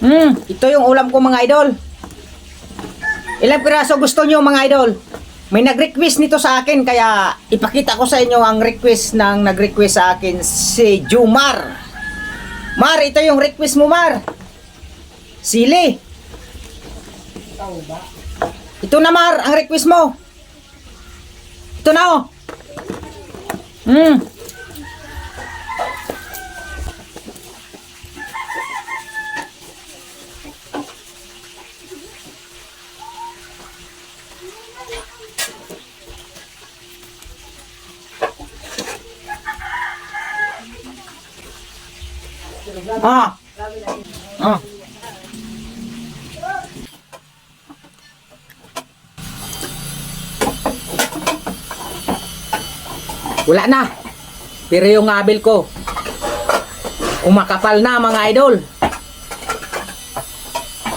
Ito yung ulam ko mga idol. Ilang piraso gusto nyo mga idol? May nag-request nito sa akin kaya ipakita ko sa inyo ang request ng nag-request sa akin si Jumar. Mar, ito yung request mo Mar. Sili. Ito na Mar, ang request mo. Ito na oh. Ah. Ah. Wala na. Pero yung abil ko umakapal na mga idol.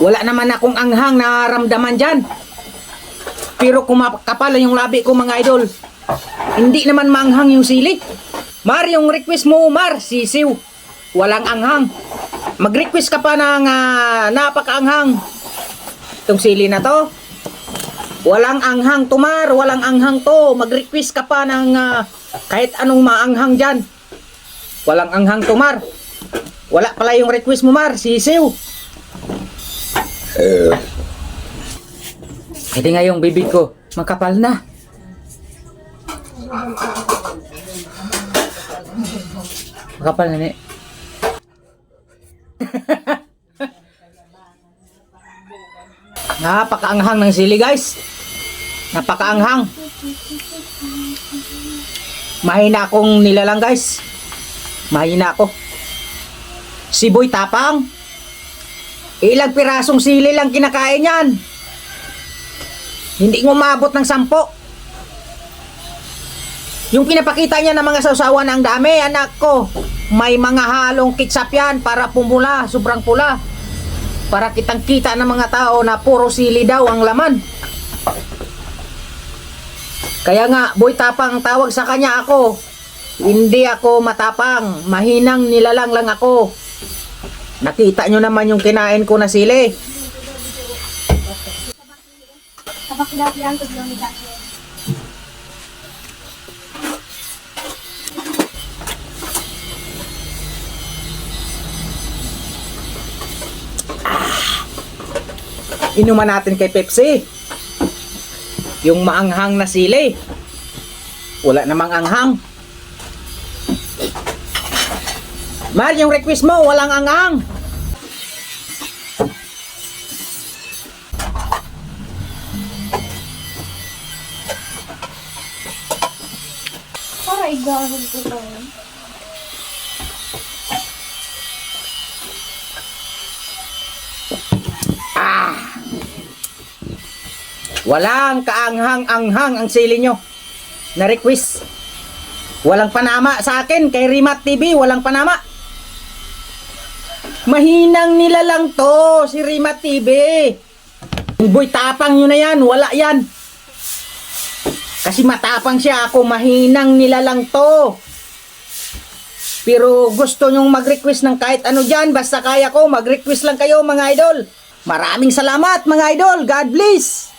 Wala naman akong anghang na ramdaman dyan. Pero kumakapal yung labi ko mga idol. Hindi naman maanghang yung sili. Mar, yung request mo Mar, sisiw. Walang anghang. Mag-request ka pa ng napakaanghang. Itong sili na to. Walang anghang to Mar, walang anghang to. Mag-request ka pa ng kahit anong maanghang dyan. Walang anghang to Mar. Wala pala yung request mo Mar, sisiw. Hindi nga yung bibig ko, makapal na. Makapal na ni. Napakaanghang ng sili guys. Napakaanghang. Mahina akong nilalang guys. Mahina ako. Siboy tapang. Ilang pirasong sili lang kinakain yan. Hindi mo maabot ng 10. Yung pinapakita niya ng mga sausawan ang dami, anak ko. May mga halong ketchup yan para pumula, sobrang pula. Para kitang kita ng mga tao na puro sili daw ang laman. Kaya nga, boy tapang tawag sa kanya ako. Hindi ako matapang, mahinang nilalang lang ako. Nakita nyo naman yung kinain ko na sili. Inuman natin kay Pepsi. Yung maanghang na sili. Wala namang anghang. Mar, yung request mo, walang anghang. Para igahon ko lang. Walang kaanghang-anghang ang sili nyo na request. Walang panama sa akin kay Rimat TV, walang panama. Mahinang nila lang to si Rimat TV. Boy tapang nyo na yan, wala yan. Kasi matapang siya, ako mahinang nila lang to. Pero gusto nyong mag-request ng kahit ano dyan, basta kaya ko, mag-request lang kayo mga idol. Maraming salamat mga idol, God bless.